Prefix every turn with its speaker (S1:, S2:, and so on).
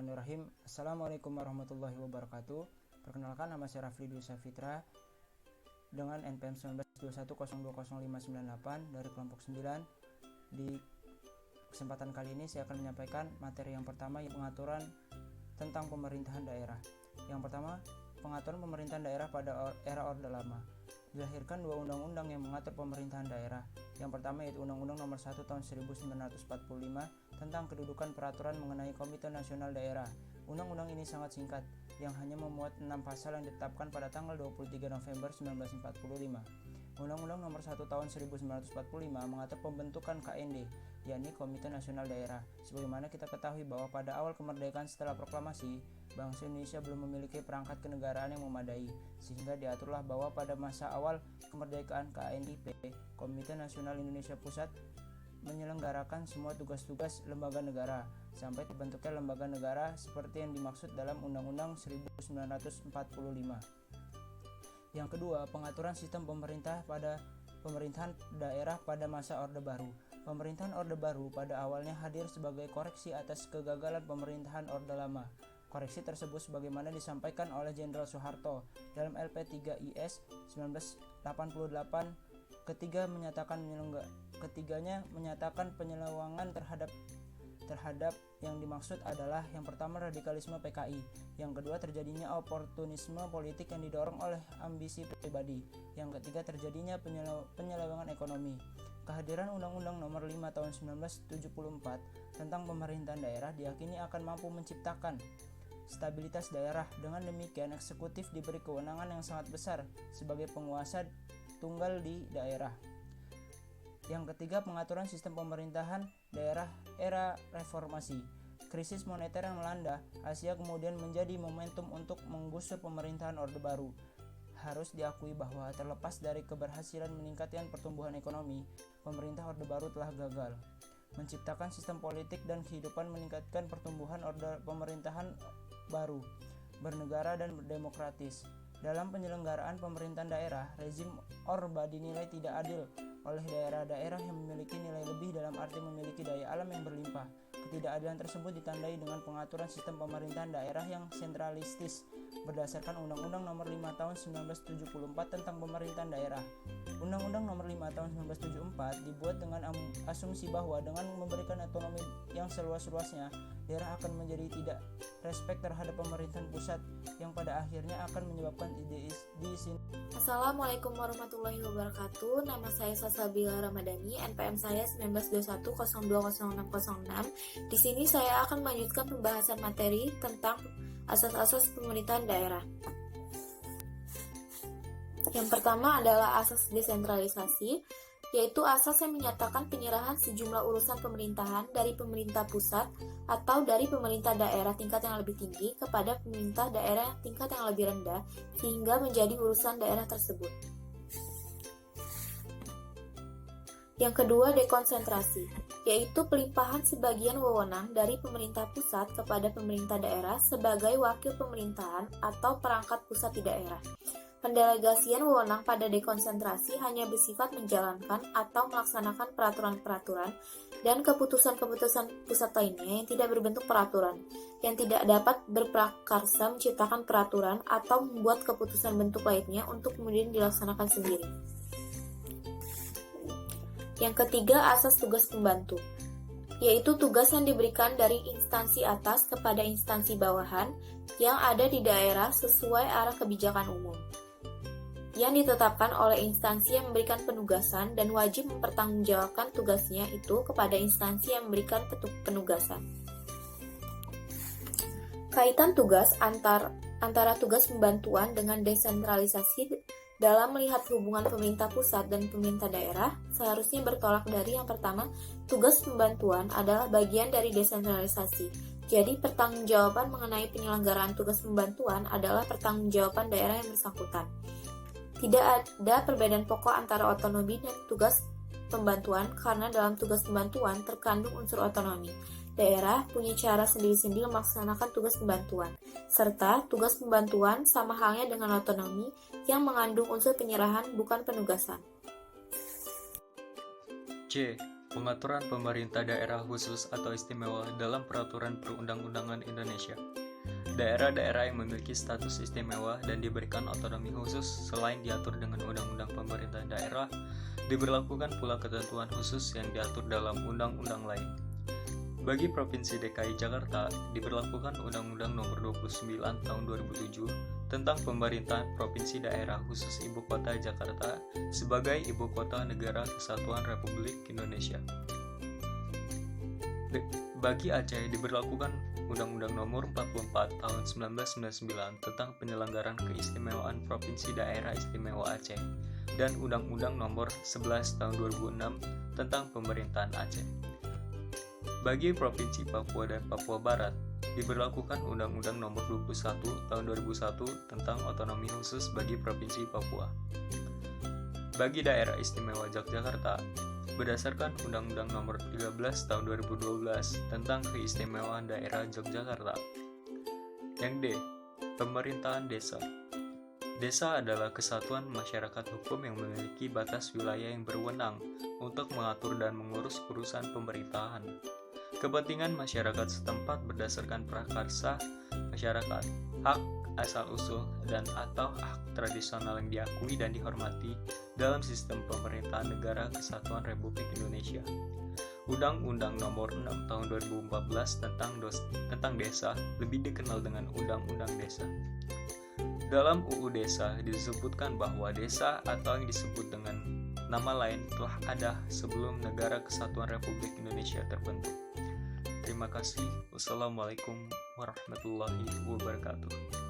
S1: Bismillahirrahmanirrahim. Assalamualaikum warahmatullahi wabarakatuh. Perkenalkan, nama saya Rafli Dwi Safitra dengan NPM 1921020598 dari kelompok 9. Di kesempatan kali ini saya akan menyampaikan materi yang pertama, yang pengaturan tentang pemerintahan daerah. Yang pertama, pengaturan pemerintahan daerah pada era Orde Lama. Dilahirkan dua undang-undang yang mengatur pemerintahan daerah. Yang pertama yaitu Undang-Undang Nomor 1 Tahun 1945 tentang kedudukan peraturan mengenai Komite Nasional Daerah. Undang-undang ini sangat singkat, yang hanya memuat 6 pasal yang ditetapkan pada tanggal 23 November 1945. Undang-Undang Nomor 1 Tahun 1945 mengatur pembentukan KND, yakni Komite Nasional Daerah. Sebagaimana kita ketahui bahwa pada awal kemerdekaan setelah proklamasi, bangsa Indonesia belum memiliki perangkat kenegaraan yang memadai, sehingga diaturlah bahwa pada masa awal kemerdekaan KNIP, Komite Nasional Indonesia Pusat menyelenggarakan semua tugas-tugas lembaga negara sampai terbentuknya lembaga negara seperti yang dimaksud dalam Undang-Undang 1945. Yang kedua, pengaturan sistem pemerintahan daerah pada masa Orde Baru. Pemerintahan Orde Baru pada awalnya hadir sebagai koreksi atas kegagalan pemerintahan Orde Lama. Koreksi tersebut sebagaimana disampaikan oleh Jenderal Soeharto dalam LP3IS 1988. Ketiganya menyatakan penyelewengan terhadap yang dimaksud adalah yang pertama radikalisme PKI, yang kedua terjadinya oportunisme politik yang didorong oleh ambisi pribadi, yang ketiga terjadinya penyelewengan ekonomi. Kehadiran Undang-Undang Nomor 5 Tahun 1974 tentang pemerintahan daerah diyakini akan mampu menciptakan stabilitas daerah. Dengan demikian, eksekutif diberi kewenangan yang sangat besar sebagai penguasa tunggal di daerah. Yang ketiga, pengaturan sistem pemerintahan daerah era reformasi. Krisis moneter yang melanda Asia kemudian menjadi momentum untuk menggusur pemerintahan Orde Baru. Harus diakui bahwa terlepas dari keberhasilan meningkatkan pertumbuhan ekonomi, pemerintah Orde Baru telah gagal menciptakan sistem politik dan kehidupan meningkatkan pertumbuhan pemerintahan baru, bernegara dan demokratis. Dalam penyelenggaraan pemerintahan daerah, rezim Orba dinilai tidak adil oleh daerah-daerah yang memiliki nilai lebih dalam arti memiliki daya alam yang berlimpah. Ketidakadilan tersebut ditandai dengan pengaturan sistem pemerintahan daerah yang sentralistis berdasarkan Undang-Undang Nomor 5 Tahun 1974 tentang pemerintahan daerah. Undang-Undang Nomor 5 Tahun 1974 dibuat dengan asumsi bahwa dengan memberikan otonomi yang seluas-luasnya, daerah akan menjadi tidak respek terhadap pemerintahan pusat yang pada akhirnya akan menyebabkan di sini.
S2: Assalamualaikum warahmatullahi wabarakatuh. Nama saya Salsabila Ramadhani, NPM saya 1921020606. Di sini saya akan melanjutkan pembahasan materi tentang asas-asas pemerintahan daerah. Yang pertama adalah asas desentralisasi, yaitu asas yang menyatakan penyerahan sejumlah urusan pemerintahan dari pemerintah pusat atau dari pemerintah daerah tingkat yang lebih tinggi kepada pemerintah daerah tingkat yang lebih rendah, sehingga menjadi urusan daerah tersebut. Yang kedua, dekonsentrasi, yaitu pelimpahan sebagian wewenang dari pemerintah pusat kepada pemerintah daerah sebagai wakil pemerintahan atau perangkat pusat di daerah. Pendelegasian wewenang pada dekonsentrasi hanya bersifat menjalankan atau melaksanakan peraturan-peraturan dan keputusan-keputusan pusat lainnya yang tidak berbentuk peraturan, yang tidak dapat berprakarsa menciptakan peraturan atau membuat keputusan bentuk lainnya untuk kemudian dilaksanakan sendiri. Yang ketiga, asas tugas pembantu, yaitu tugas yang diberikan dari instansi atas kepada instansi bawahan yang ada di daerah sesuai arah kebijakan umum, yang ditetapkan oleh instansi yang memberikan penugasan dan wajib mempertanggungjawabkan tugasnya itu kepada instansi yang memberikan penugasan. Kaitan tugas antara tugas pembantuan dengan desentralisasi dalam melihat hubungan pemerintah pusat dan pemerintah daerah seharusnya bertolak dari yang pertama, tugas pembantuan adalah bagian dari desentralisasi. Jadi pertanggungjawaban mengenai penyelenggaraan tugas pembantuan adalah pertanggungjawaban daerah yang bersangkutan. Tidak ada perbedaan pokok antara otonomi dan tugas pembantuan karena dalam tugas pembantuan terkandung unsur otonomi. Daerah punya cara sendiri-sendiri melaksanakan tugas pembantuan, serta tugas pembantuan sama halnya dengan otonomi yang mengandung unsur penyerahan bukan penugasan.
S3: C. Pengaturan pemerintah daerah khusus atau istimewa dalam Peraturan Perundang-undangan Indonesia. Daerah-daerah yang memiliki status istimewa dan diberikan otonomi khusus selain diatur dengan Undang-Undang Pemerintah Daerah, diberlakukan pula ketentuan khusus yang diatur dalam undang-undang lain. Bagi Provinsi DKI Jakarta, diberlakukan Undang-Undang Nomor 29 Tahun 2007 tentang Pemerintahan Provinsi Daerah Khusus Ibu Kota Jakarta sebagai Ibu Kota Negara Kesatuan Republik Indonesia. Bagi Aceh diberlakukan Undang-Undang Nomor 44 Tahun 1999 tentang Penyelenggaraan Keistimewaan Provinsi Daerah Istimewa Aceh dan Undang-Undang Nomor 11 Tahun 2006 tentang Pemerintahan Aceh. Bagi Provinsi Papua dan Papua Barat, diberlakukan Undang-Undang Nomor 21 Tahun 2001 tentang Otonomi Khusus bagi Provinsi Papua. Bagi Daerah Istimewa Yogyakarta, berdasarkan Undang-Undang Nomor 13 Tahun 2012 tentang Keistimewaan Daerah Yogyakarta. Yang D. Pemerintahan Desa. Desa adalah kesatuan masyarakat hukum yang memiliki batas wilayah yang berwenang untuk mengatur dan mengurus urusan pemerintahan. Kepentingan masyarakat setempat berdasarkan prakarsa masyarakat, hak asal-usul dan atau hak tradisional yang diakui dan dihormati dalam sistem pemerintahan Negara Kesatuan Republik Indonesia. Undang-Undang Nomor 6 Tahun 2014 tentang Desa lebih dikenal dengan Undang-Undang Desa. Dalam UU Desa disebutkan bahwa desa atau yang disebut dengan nama lain telah ada sebelum Negara Kesatuan Republik Indonesia terbentuk. Terima kasih. Wassalamualaikum warahmatullahi wabarakatuh.